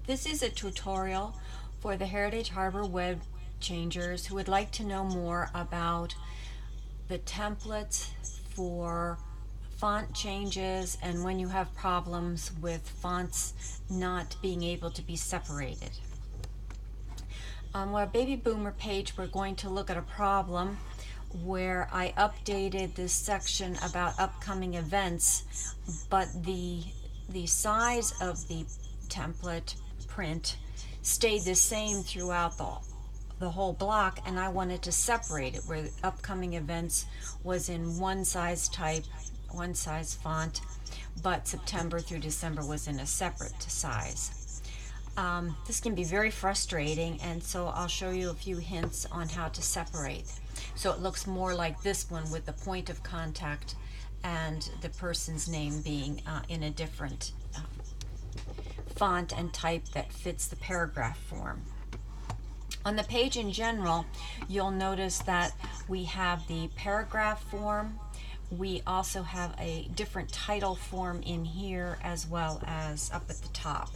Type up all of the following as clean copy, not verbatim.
This is a tutorial for the Heritage Harbor web changers who would like to know more about the templates for font changes and when you have problems with fonts not being able to be separated. On our Baby Boomer page, we're going to look at a problem where I updated this section about upcoming events, but the size of the template print stayed the same throughout the whole block, and I wanted to separate it where upcoming events was in one size type, one size font, but September through December was in a separate size. This can be very frustrating, and so I'll show you a few hints on how to separate. So it looks more like this one with the point of contact and the person's name being in a different font and type that fits the paragraph form. On the page in general, you'll notice that we have the paragraph form. We also have a different title form in here as well as up at the top.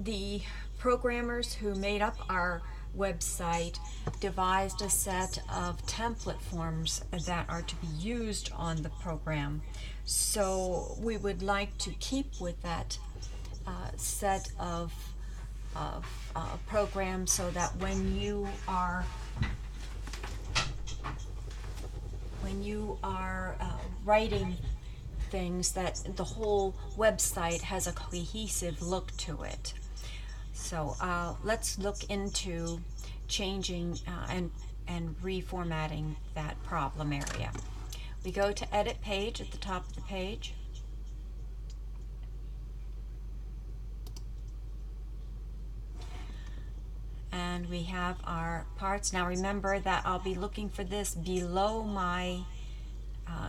The programmers who made up our website devised a set of template forms that are to be used on the program. So we would like to keep with that set of programs so that when you are writing things, that the whole website has a cohesive look to it. So let's look into changing and reformatting that problem area. We go to Edit Page at the top of the page. And we have our parts. Now remember that I'll be looking for this below my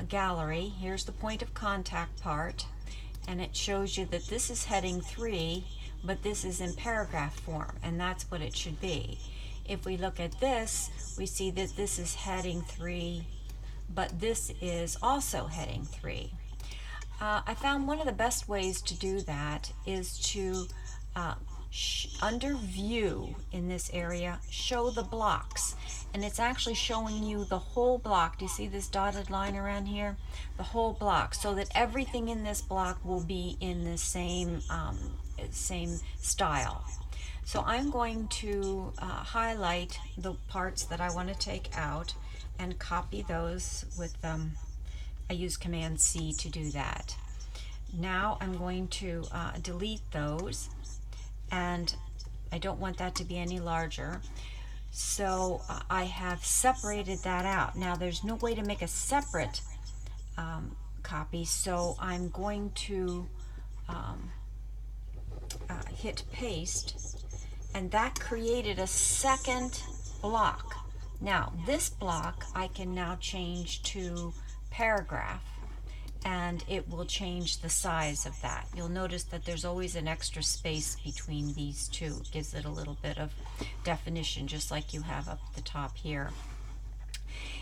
gallery. Here's the point of contact part, and it shows you that this is heading 3, but this is in paragraph form, and that's what it should be. If we look at this, we see that this is heading 3, but this is also heading 3. I found one of the best ways to do that is to under View in this area, show the blocks, and it's actually showing you the whole block. Do you see this dotted line around here? The whole block, so that everything in this block will be in the same style. So I'm going to highlight the parts that I want to take out and copy those with I use Command C to do that. Now I'm going to delete those, and I don't want that to be any larger. So I have separated that out. Now there's no way to make a separate copy, so I'm going to hit paste, and that created a second block. Now this block I can now change to paragraph, and it will change the size of that. You'll notice that there's always an extra space between these two. It gives it a little bit of definition, just like you have up the top here.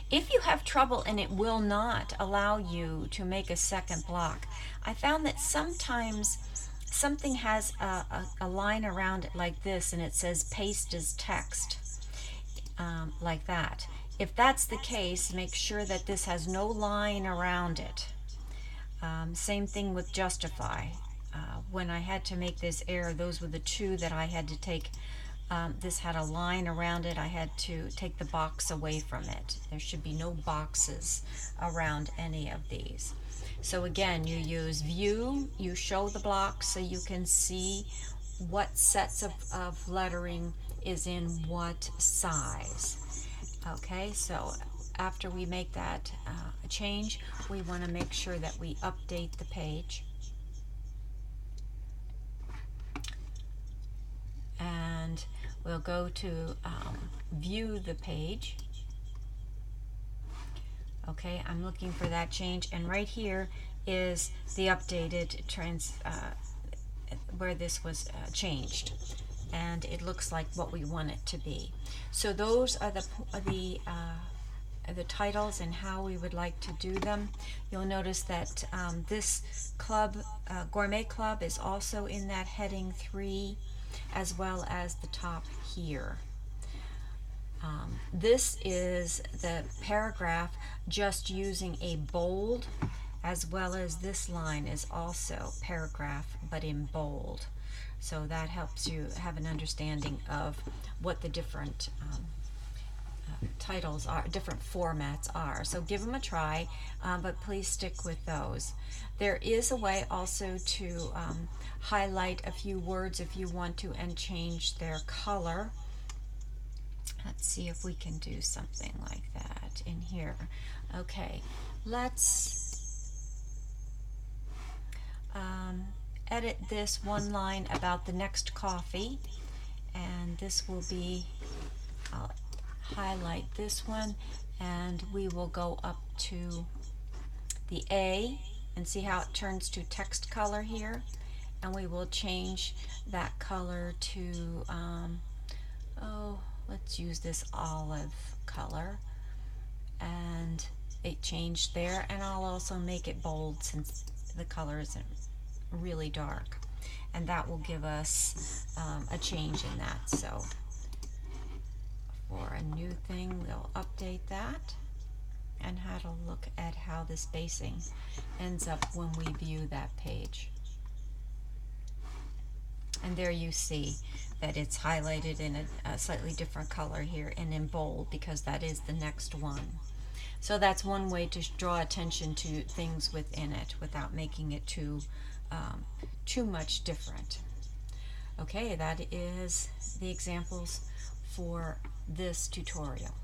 If you have trouble and it will not allow you to make a second block, I found that sometimes something has a line around it like this, and it says paste as text, like that. If that's the case, make sure that this has no line around it. Same thing with justify. When I had to make this error, those were the two that I had to take. This had a line around it. I had to take the box away from it. There should be no boxes around any of these. So again, you use View, you show the blocks so you can see what sets of lettering is in what size. Okay, so after we make that change, we want to make sure that we update the page. And we'll go to view the page. Okay, I'm looking for that change, and right here is the updated where this was changed, and it looks like what we want it to be. So those are the the titles and how we would like to do them. You'll notice that this club, Gourmet Club, is also in that heading 3, as well as the top here. This is the paragraph just using a bold, as well as this line is also paragraph but in bold. So that helps you have an understanding of what the different titles are, different formats are. So give them a try, but please stick with those. There is a way also to highlight a few words if you want to and change their color. Let's see if we can do something like that in here. Okay, let's edit this one line about the next coffee, and this will be, I'll highlight this one, and we will go up to the A and see how it turns to text color here, and we will change that color to let's use this olive color, and it changed there, and I'll also make it bold since the color isn't really dark, and that will give us a change in that. So for a new thing, we'll update that and how to look at how the spacing ends up when we view that page. And there you see that it's highlighted in a slightly different color here and in bold, because that is the next one. So that's one way to draw attention to things within it without making it too much different. Okay, that is the examples for this tutorial.